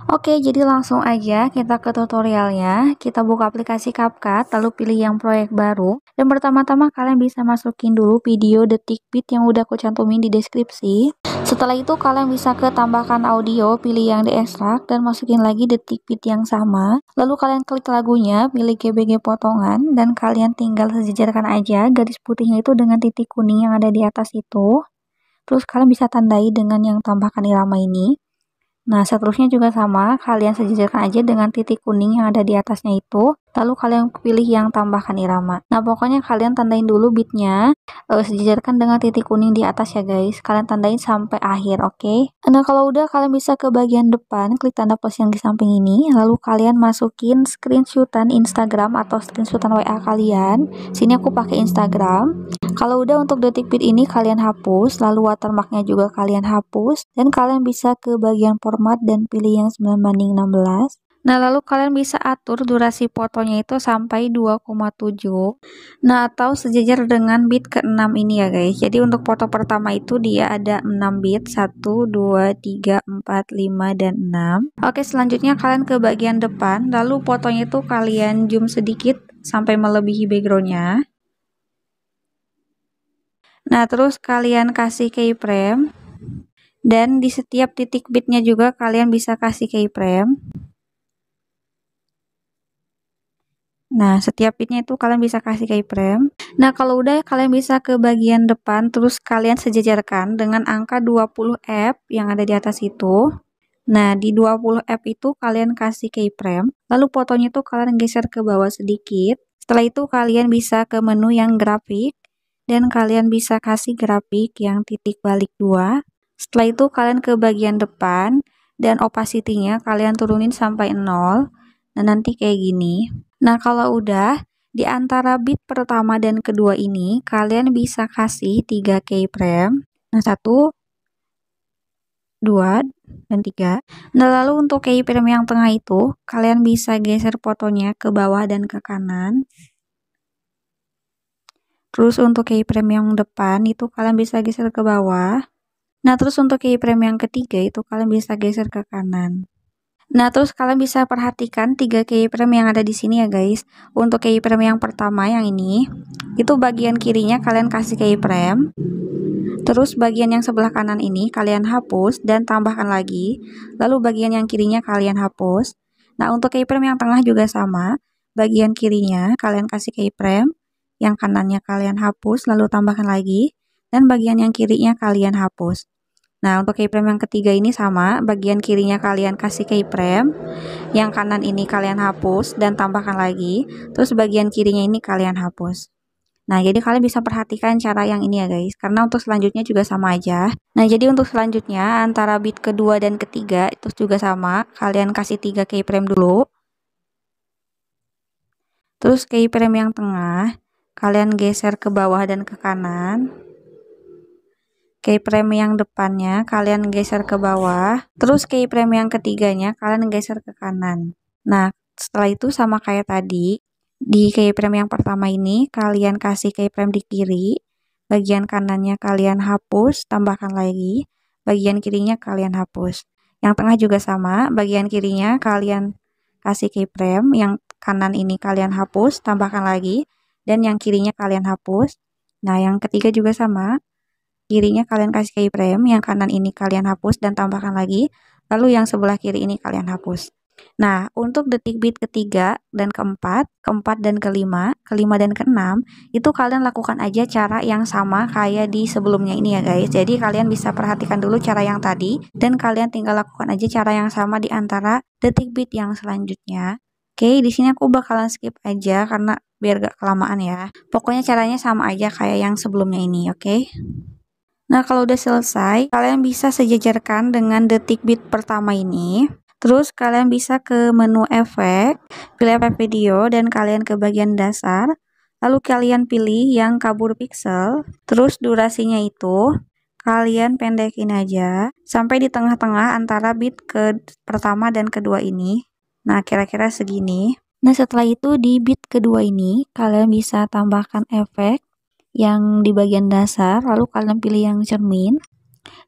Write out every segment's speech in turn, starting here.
Oke, jadi langsung aja kita ke tutorialnya. Kita buka aplikasi CapCut, lalu pilih yang proyek baru. Dan pertama-tama kalian bisa masukin dulu video detik beat yang udah aku cantumin di deskripsi. Setelah itu kalian bisa ke tambahkan audio, pilih yang diekstrak, dan masukin lagi detik beat yang sama. Lalu kalian klik lagunya, pilih GBG potongan, dan kalian tinggal sejajarkan aja garis putihnya itu dengan titik kuning yang ada di atas itu. Terus kalian bisa tandai dengan yang tambahkan irama ini. Nah, seterusnya juga sama, kalian sejajarkan aja dengan titik kuning yang ada di atasnya itu, lalu kalian pilih yang tambahkan irama. Nah, pokoknya kalian tandain dulu beatnya, sejajarkan dengan titik kuning di atas ya guys, kalian tandain sampai akhir, oke? Nah, kalau udah kalian bisa ke bagian depan, klik tanda plus yang di samping ini, lalu kalian masukin screenshotan Instagram atau screenshotan WA kalian. Sini aku pakai Instagram. Kalau udah untuk detik beat ini kalian hapus, lalu watermarknya juga kalian hapus, dan kalian bisa ke bagian format dan pilih yang 9:16. Nah, lalu kalian bisa atur durasi fotonya itu sampai 2,7. Nah, atau sejajar dengan bit ke-6 ini ya guys. Jadi untuk foto pertama itu dia ada 6 bit, 1, 2, 3, 4, 5, dan 6. Oke, selanjutnya kalian ke bagian depan, lalu fotonya itu kalian zoom sedikit sampai melebihi backgroundnya. Nah, terus kalian kasih keyframe, dan di setiap titik bitnya juga kalian bisa kasih keyframe. Nah, setiap bitnya itu kalian bisa kasih keyframe. Nah, kalau udah kalian bisa ke bagian depan, terus kalian sejajarkan dengan angka 20F yang ada di atas itu. Nah, di 20F itu kalian kasih keyframe, lalu fotonya itu kalian geser ke bawah sedikit. Setelah itu kalian bisa ke menu yang grafik, dan kalian bisa kasih grafik yang titik balik 2. Setelah itu kalian ke bagian depan, dan opacity-nya kalian turunin sampai 0. Nah, nanti kayak gini. Nah, kalau udah, di antara bit pertama dan kedua ini, kalian bisa kasih 3 keyframe. Nah, 1, 2, dan 3. Nah, lalu untuk keyframe yang tengah itu, kalian bisa geser fotonya ke bawah dan ke kanan. Terus untuk keyframe yang depan itu kalian bisa geser ke bawah. Nah, terus untuk keyframe yang ketiga itu kalian bisa geser ke kanan. Nah, terus kalian bisa perhatikan 3 keyframe yang ada di sini ya guys. Untuk keyframe yang pertama yang ini, itu bagian kirinya kalian kasih keyframe. Terus bagian yang sebelah kanan ini kalian hapus dan tambahkan lagi. Lalu bagian yang kirinya kalian hapus. Nah, untuk keyframe yang tengah juga sama. Bagian kirinya kalian kasih keyframe, yang kanannya kalian hapus lalu tambahkan lagi, dan bagian yang kirinya kalian hapus. Nah, untuk keyframe yang ketiga ini sama, bagian kirinya kalian kasih keyframe, yang kanan ini kalian hapus dan tambahkan lagi, terus bagian kirinya ini kalian hapus. Nah, jadi kalian bisa perhatikan cara yang ini ya guys, karena untuk selanjutnya juga sama aja. Nah, jadi untuk selanjutnya antara bit kedua dan ketiga itu juga sama, kalian kasih 3 keyframe dulu. Terus keyframe yang tengah kalian geser ke bawah dan ke kanan. Keyframe yang depannya kalian geser ke bawah. Terus keyframe yang ketiganya kalian geser ke kanan. Nah, setelah itu sama kayak tadi. Di keyframe yang pertama ini kalian kasih keyframe di kiri. Bagian kanannya kalian hapus, tambahkan lagi. Bagian kirinya kalian hapus. Yang tengah juga sama, bagian kirinya kalian kasih keyframe, yang kanan ini kalian hapus, tambahkan lagi. Dan yang kirinya kalian hapus. Nah, yang ketiga juga sama, kirinya kalian kasih keyframe, yang kanan ini kalian hapus dan tambahkan lagi, lalu yang sebelah kiri ini kalian hapus. Nah, untuk detik beat ketiga dan keempat dan kelima dan keenam, itu kalian lakukan aja cara yang sama kayak di sebelumnya ini ya guys. Jadi kalian bisa perhatikan dulu cara yang tadi, dan kalian tinggal lakukan aja cara yang sama di antara detik beat yang selanjutnya. Oke, di sini aku bakalan skip aja karena biar gak kelamaan ya. Pokoknya caranya sama aja kayak yang sebelumnya ini, oke? Nah, kalau udah selesai, kalian bisa sejajarkan dengan detik beat pertama ini. Terus kalian bisa ke menu efek, pilih efek video, dan kalian ke bagian dasar. Lalu kalian pilih yang kabur pixel. Terus durasinya itu kalian pendekin aja sampai di tengah-tengah antara bit ke pertama dan kedua ini. Nah, kira-kira segini. Nah, setelah itu di bit kedua ini, kalian bisa tambahkan efek yang di bagian dasar, lalu kalian pilih yang cermin.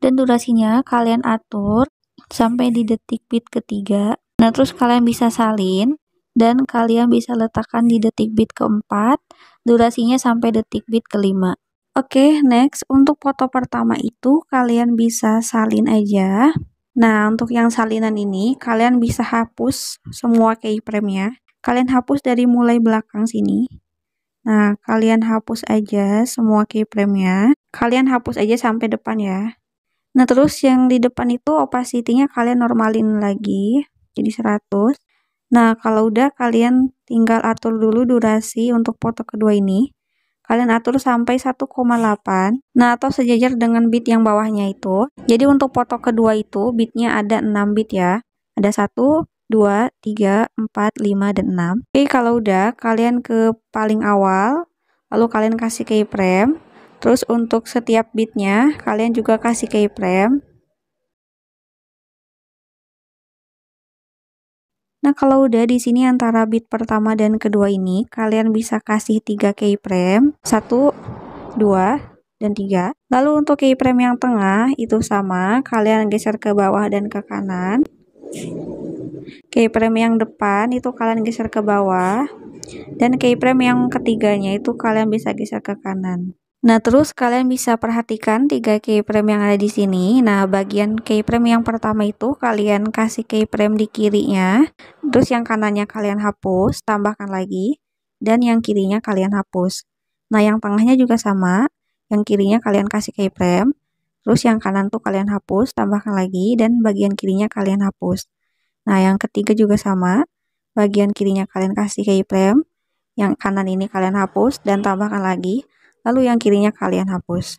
Dan durasinya kalian atur sampai di detik bit ketiga. Nah, terus kalian bisa salin dan kalian bisa letakkan di detik bit keempat, durasinya sampai detik bit kelima. Oke, next untuk foto pertama itu kalian bisa salin aja. Nah, untuk yang salinan ini kalian bisa hapus semua keyframe-nya. Kalian hapus dari mulai belakang sini. Nah, kalian hapus aja semua keyframe-nya. Kalian hapus aja sampai depan ya. Nah, terus yang di depan itu opacity-nya kalian normalin lagi jadi 100. Nah, kalau udah kalian tinggal atur dulu durasi untuk foto kedua ini. Kalian atur sampai 1,8. Nah, atau sejajar dengan bit yang bawahnya itu. Jadi untuk foto kedua itu bitnya ada 6 bit ya. Ada 1, 2, 3, 4, 5, dan 6. Oke, kalau udah kalian ke paling awal, lalu kalian kasih keyframe. Terus untuk setiap bitnya kalian juga kasih keyframe. Nah, kalau udah di sini antara bit pertama dan kedua ini, kalian bisa kasih 3 keyframe, 1, 2, dan 3. Lalu untuk keyframe yang tengah itu sama, kalian geser ke bawah dan ke kanan. Keyframe yang depan itu kalian geser ke bawah. Dan keyframe yang ketiganya itu kalian bisa geser ke kanan. Nah, terus kalian bisa perhatikan 3 keyframe yang ada di sini. Nah, bagian keyframe yang pertama itu kalian kasih keyframe di kirinya. Terus yang kanannya kalian hapus, tambahkan lagi. Dan yang kirinya kalian hapus. Nah, yang tengahnya juga sama. Yang kirinya kalian kasih keyframe. Terus yang kanan tuh kalian hapus, tambahkan lagi. Dan bagian kirinya kalian hapus. Nah, yang ketiga juga sama. Bagian kirinya kalian kasih keyframe. Yang kanan ini kalian hapus dan tambahkan lagi. Lalu yang kirinya kalian hapus.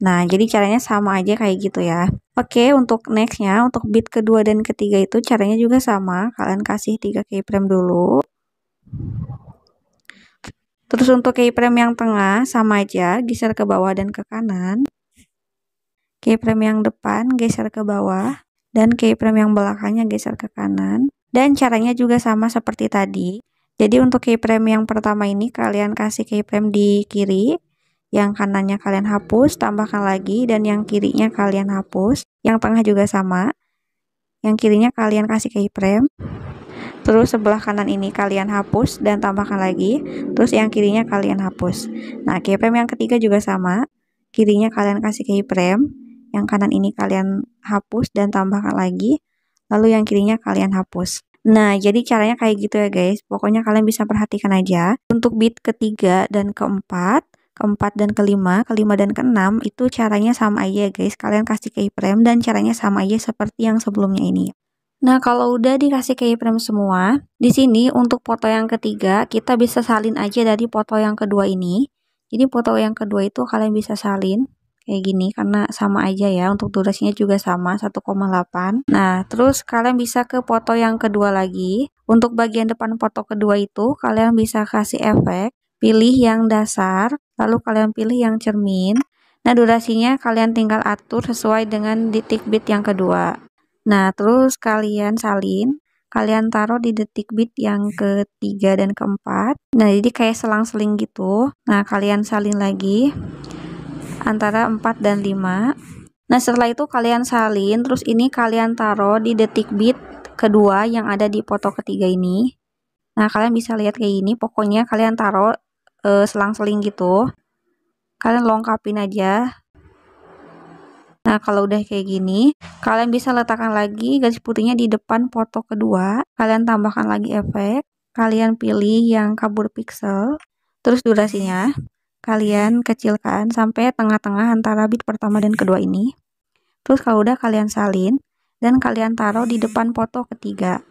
Nah, jadi caranya sama aja kayak gitu ya. Oke, untuk nextnya, untuk bit kedua dan ketiga itu caranya juga sama. Kalian kasih 3 keyframe dulu. Terus untuk keyframe yang tengah sama aja, geser ke bawah dan ke kanan. Keyframe yang depan geser ke bawah. Dan keyframe yang belakangnya geser ke kanan. Dan caranya juga sama seperti tadi. Jadi untuk keyframe yang pertama ini kalian kasih keyframe di kiri. Yang kanannya kalian hapus, tambahkan lagi, dan yang kirinya kalian hapus. Yang tengah juga sama. Yang kirinya kalian kasih keyframe. Terus sebelah kanan ini kalian hapus dan tambahkan lagi. Terus yang kirinya kalian hapus. Nah, keyframe yang ketiga juga sama. Kirinya kalian kasih keyframe. Yang kanan ini kalian hapus dan tambahkan lagi. Lalu yang kirinya kalian hapus. Nah, jadi caranya kayak gitu ya guys. Pokoknya kalian bisa perhatikan aja. Untuk bit ketiga dan keempat dan kelima dan keenam itu caranya sama aja ya guys. Kalian kasih keyframe dan caranya sama aja seperti yang sebelumnya ini. Nah, kalau udah dikasih keyframe semua, di sini untuk foto yang ketiga kita bisa salin aja dari foto yang kedua ini. Jadi foto yang kedua itu kalian bisa salin kayak gini karena sama aja ya, untuk durasinya juga sama 1,8. Nah, terus kalian bisa ke foto yang kedua lagi. Untuk bagian depan foto kedua itu kalian bisa kasih efek. Pilih yang dasar, lalu kalian pilih yang cermin. Nah, durasinya kalian tinggal atur sesuai dengan detik bit yang kedua. Nah, terus kalian salin, kalian taruh di detik bit yang ketiga dan keempat. Nah, jadi kayak selang-seling gitu. Nah, kalian salin lagi antara 4 dan 5. Nah, setelah itu kalian salin, terus ini kalian taruh di detik bit kedua yang ada di foto ketiga ini. Nah, kalian bisa lihat kayak gini, pokoknya kalian taruh selang-seling gitu. Kalian lengkapin aja. Nah, kalau udah kayak gini, kalian bisa letakkan lagi garis putihnya di depan foto kedua. Kalian tambahkan lagi efek. Kalian pilih yang kabur pixel. Terus durasinya, kalian kecilkan sampai tengah-tengah antara bit pertama dan kedua ini. Terus kalau udah kalian salin, dan kalian taruh di depan foto ketiga.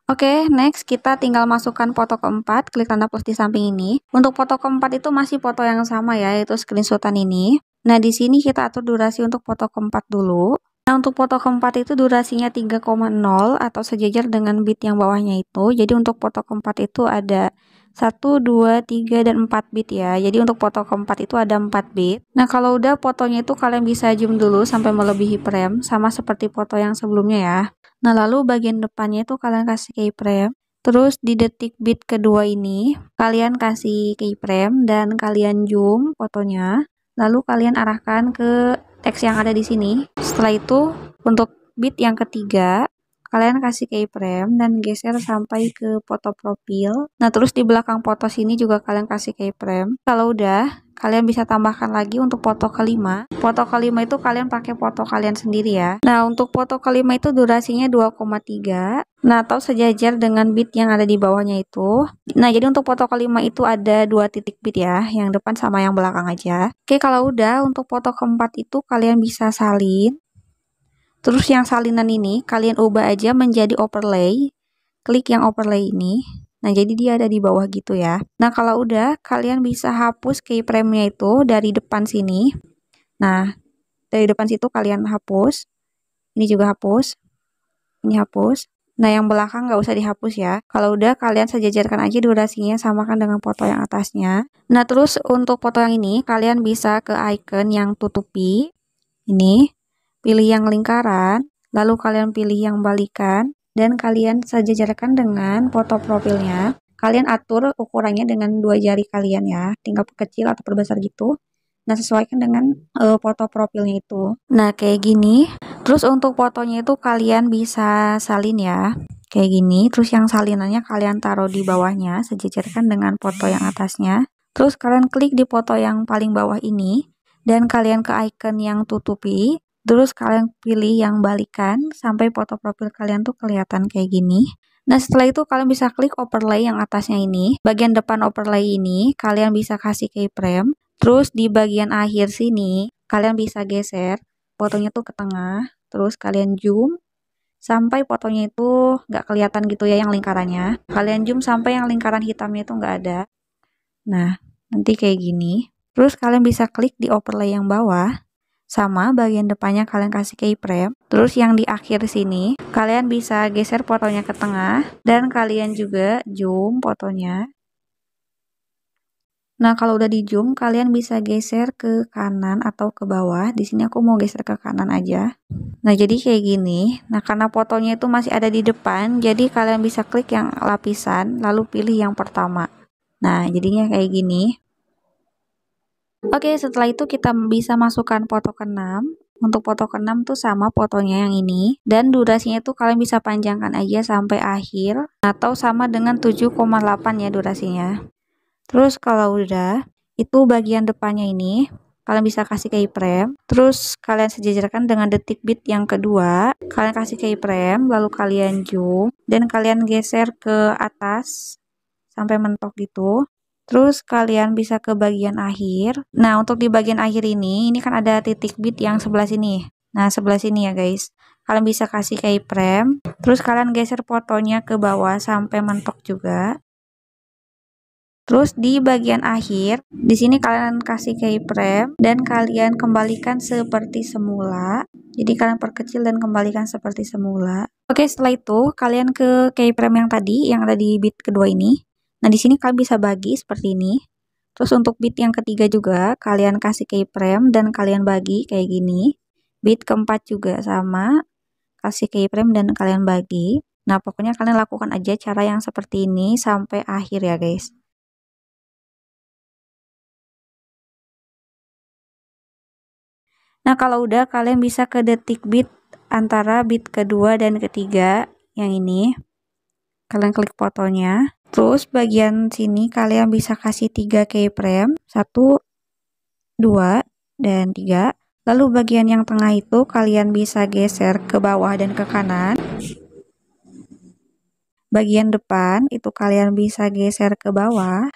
Oke, next kita tinggal masukkan foto keempat, klik tanda plus di samping ini. Untuk foto keempat itu masih foto yang sama ya, yaitu screenshotan ini. Nah, di sini kita atur durasi untuk foto keempat dulu. Nah, untuk foto keempat itu durasinya 3,0 atau sejajar dengan bit yang bawahnya itu. Jadi untuk foto keempat itu ada 1, 2, 3, dan 4 bit ya. Jadi untuk foto keempat itu ada 4 bit. Nah, kalau udah fotonya itu kalian bisa zoom dulu sampai melebihi frame, sama seperti foto yang sebelumnya ya. Nah, lalu bagian depannya itu kalian kasih keyframe. Terus di detik bit kedua ini, kalian kasih keyframe dan kalian zoom fotonya. Lalu kalian arahkan ke teks yang ada di sini. Setelah itu, untuk bit yang ketiga, kalian kasih keyframe dan geser sampai ke foto profil. Nah, terus di belakang foto sini juga kalian kasih keyframe. Kalau udah, kalian bisa tambahkan lagi untuk foto kelima. Foto kelima itu kalian pakai foto kalian sendiri ya. Nah, untuk foto kelima itu durasinya 2,3. Nah, atau sejajar dengan bit yang ada di bawahnya itu. Nah, jadi untuk foto kelima itu ada 2 titik bit ya, yang depan sama yang belakang aja. Oke, kalau udah, untuk foto keempat itu kalian bisa salin. Terus yang salinan ini kalian ubah aja menjadi overlay. Klik yang overlay ini. Nah, jadi dia ada di bawah gitu ya. Nah, kalau udah, kalian bisa hapus keyframe-nya itu dari depan sini. Nah, dari depan situ kalian hapus. Ini juga hapus. Ini hapus. Nah, yang belakang nggak usah dihapus ya. Kalau udah, kalian sejajarkan aja durasinya, samakan dengan foto yang atasnya. Nah, terus untuk foto yang ini, kalian bisa ke icon yang tutupi. Ini. Pilih yang lingkaran, lalu kalian pilih yang balikan, dan kalian sejajarkan dengan foto profilnya. Kalian atur ukurannya dengan 2 jari kalian ya, tinggal perkecil atau perbesar gitu. Nah, sesuaikan dengan foto profilnya itu. Nah, kayak gini. Terus untuk fotonya itu kalian bisa salin ya, kayak gini. Terus yang salinannya kalian taruh di bawahnya, sejajarkan dengan foto yang atasnya. Terus kalian klik di foto yang paling bawah ini, dan kalian ke icon yang tutupi. Terus kalian pilih yang balikan sampai foto profil kalian tuh kelihatan kayak gini. Nah, setelah itu kalian bisa klik overlay yang atasnya ini. Bagian depan overlay ini kalian bisa kasih keyframe. Terus di bagian akhir sini kalian bisa geser fotonya tuh ke tengah. Terus kalian zoom sampai fotonya itu nggak kelihatan gitu ya yang lingkarannya. Kalian zoom sampai yang lingkaran hitamnya itu nggak ada. Nah, nanti kayak gini. Terus kalian bisa klik di overlay yang bawah. Sama bagian depannya kalian kasih keyframe. Terus yang di akhir sini kalian bisa geser fotonya ke tengah dan kalian juga zoom fotonya. Nah, kalau udah di zoom kalian bisa geser ke kanan atau ke bawah. Di sini aku mau geser ke kanan aja. Nah, jadi kayak gini. Nah, karena fotonya itu masih ada di depan, jadi kalian bisa klik yang lapisan lalu pilih yang pertama. Nah, jadinya kayak gini. Oke, setelah itu kita bisa masukkan foto ke-6. Untuk foto ke-6 tuh sama fotonya yang ini. Dan durasinya tuh kalian bisa panjangkan aja sampai akhir. Atau sama dengan 7,8 ya durasinya. Terus kalau udah, itu bagian depannya ini. Kalian bisa kasih keyframe. Terus kalian sejajarkan dengan detik bit yang kedua. Kalian kasih keyframe, lalu kalian zoom. Dan kalian geser ke atas. Sampai mentok gitu. Terus kalian bisa ke bagian akhir. Nah, untuk di bagian akhir ini kan ada titik bit yang sebelah sini. Nah, sebelah sini ya guys. Kalian bisa kasih keyframe. Terus kalian geser fotonya ke bawah sampai mentok juga. Terus di bagian akhir, di sini kalian kasih keyframe dan kalian kembalikan seperti semula. Jadi kalian perkecil dan kembalikan seperti semula. Oke, setelah itu kalian ke keyframe yang tadi yang ada di bit kedua ini. Nah, di sini kalian bisa bagi seperti ini. Terus untuk bit yang ketiga juga, kalian kasih keyframe dan kalian bagi kayak gini. Bit keempat juga sama, kasih keyframe dan kalian bagi. Nah, pokoknya kalian lakukan aja cara yang seperti ini sampai akhir ya guys. Nah, kalau udah kalian bisa ke detik bit antara bit kedua dan ketiga yang ini. Kalian klik fotonya. Terus bagian sini kalian bisa kasih 3 keyframe, 1, 2, dan 3. Lalu bagian yang tengah itu kalian bisa geser ke bawah dan ke kanan. Bagian depan itu kalian bisa geser ke bawah.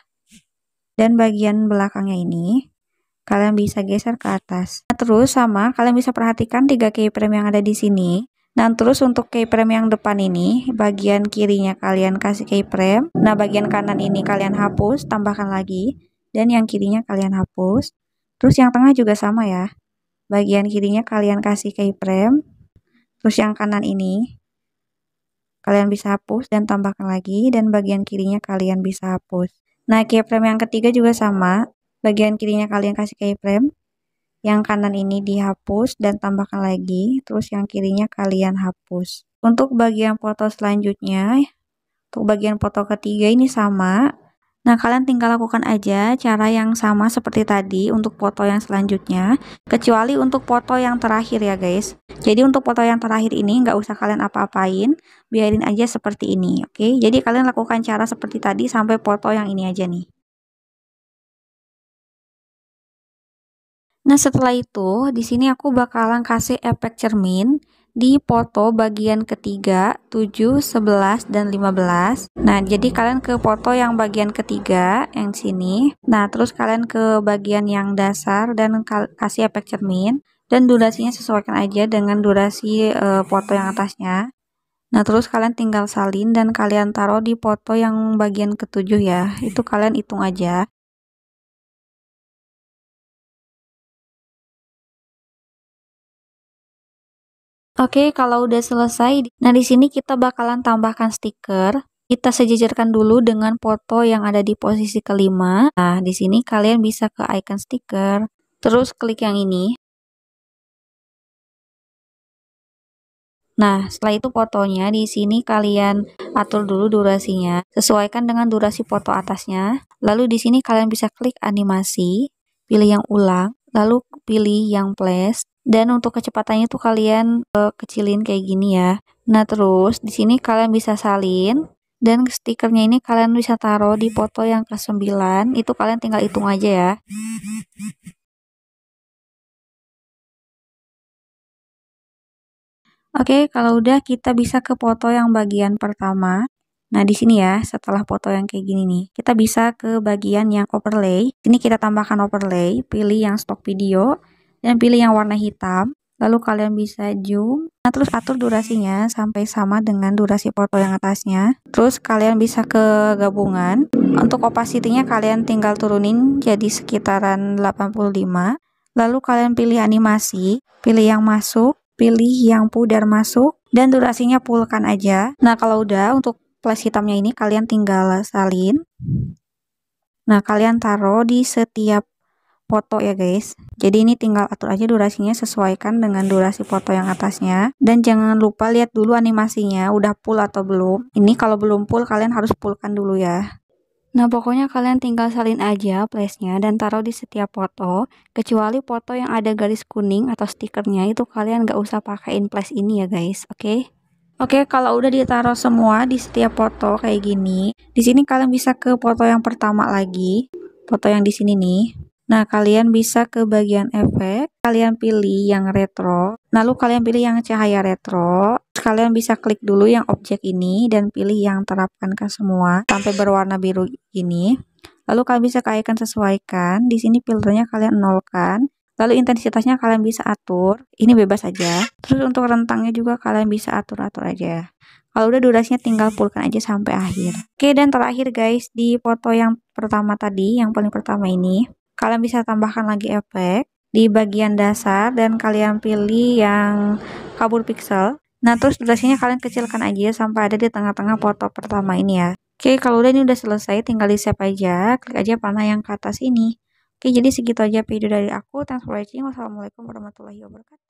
Dan bagian belakangnya ini kalian bisa geser ke atas. Nah, terus sama kalian bisa perhatikan 3 keyframe yang ada di sini. Nah, terus untuk keyframe yang depan ini, bagian kirinya kalian kasih keyframe. Nah, bagian kanan ini kalian hapus, tambahkan lagi. Dan yang kirinya kalian hapus. Terus yang tengah juga sama ya. Bagian kirinya kalian kasih keyframe. Terus yang kanan ini kalian bisa hapus dan tambahkan lagi. Dan bagian kirinya kalian bisa hapus. Nah, keyframe yang ketiga juga sama. Bagian kirinya kalian kasih keyframe. Yang kanan ini dihapus dan tambahkan lagi. Terus yang kirinya kalian hapus. Untuk bagian foto selanjutnya, untuk bagian foto ketiga ini sama. Nah, kalian tinggal lakukan aja cara yang sama seperti tadi untuk foto yang selanjutnya, kecuali untuk foto yang terakhir ya guys. Jadi untuk foto yang terakhir ini nggak usah kalian apa-apain, biarin aja seperti ini, oke? Jadi kalian lakukan cara seperti tadi sampai foto yang ini aja nih. Nah, setelah itu, di sini aku bakalan kasih efek cermin di foto bagian ketiga, 7, 11, dan 15. Nah, jadi kalian ke foto yang bagian ketiga, yang sini. Nah, terus kalian ke bagian yang dasar dan kasih efek cermin. Dan durasinya sesuaikan aja dengan durasi foto yang atasnya. Nah, terus kalian tinggal salin dan kalian taruh di foto yang bagian ketujuh ya. Itu kalian hitung aja. Oke, kalau udah selesai, nah di sini kita bakalan tambahkan stiker. Kita sejajarkan dulu dengan foto yang ada di posisi kelima. Nah, di sini kalian bisa ke icon stiker, terus klik yang ini. Nah, setelah itu fotonya di sini kalian atur dulu durasinya, sesuaikan dengan durasi foto atasnya. Lalu di sini kalian bisa klik animasi, pilih yang ulang, lalu pilih yang flash. Dan untuk kecepatannya tuh kalian kecilin kayak gini ya. Nah, terus di sini kalian bisa salin dan stikernya ini kalian bisa taruh di foto yang ke-9. Itu kalian tinggal hitung aja ya. Oke, kalau udah kita bisa ke foto yang bagian pertama. Nah, di sini ya, setelah foto yang kayak gini nih, kita bisa ke bagian yang overlay. Ini kita tambahkan overlay, pilih yang stock video, dan pilih yang warna hitam. Lalu kalian bisa zoom, nah terus atur durasinya sampai sama dengan durasi foto yang atasnya. Terus kalian bisa ke gabungan. Untuk opacity-nya kalian tinggal turunin jadi sekitaran 85. Lalu kalian pilih animasi, pilih yang masuk, pilih yang pudar masuk, dan durasinya fullkan aja. Nah, kalau udah untuk flash hitamnya ini kalian tinggal salin. Nah, kalian taruh di setiap foto ya guys. Jadi ini tinggal atur aja durasinya sesuaikan dengan durasi foto yang atasnya. Dan jangan lupa lihat dulu animasinya udah full atau belum. Ini kalau belum full kalian harus fullkan dulu ya. Nah, pokoknya kalian tinggal salin aja flashnya dan taruh di setiap foto, kecuali foto yang ada garis kuning atau stikernya itu kalian nggak usah pakein flash ini ya guys, oke? Oke, kalau udah ditaruh semua di setiap foto kayak gini, di sini kalian bisa ke foto yang pertama lagi, foto yang di sini nih. Nah, kalian bisa ke bagian efek, kalian pilih yang retro, lalu kalian pilih yang cahaya retro. Kalian bisa klik dulu yang objek ini dan pilih yang terapkan ke semua sampai berwarna biru ini. Lalu kalian bisa ke icon sesuaikan. Di sini filternya kalian nolkan. Lalu intensitasnya kalian bisa atur. Ini bebas aja. Terus untuk rentangnya juga kalian bisa atur-atur aja. Kalau udah durasinya tinggal fullkan aja sampai akhir. Oke, dan terakhir guys, di foto yang pertama tadi, yang paling pertama ini, kalian bisa tambahkan lagi efek di bagian dasar dan kalian pilih yang kabur pixel. Nah, terus durasinya kalian kecilkan aja sampai ada di tengah-tengah foto pertama ini ya. Oke, kalau udah ini udah selesai, tinggal di save aja. Klik aja panah yang ke atas ini. Oke, jadi segitu aja video dari aku. Thanks for watching. Wassalamualaikum warahmatullahi wabarakatuh.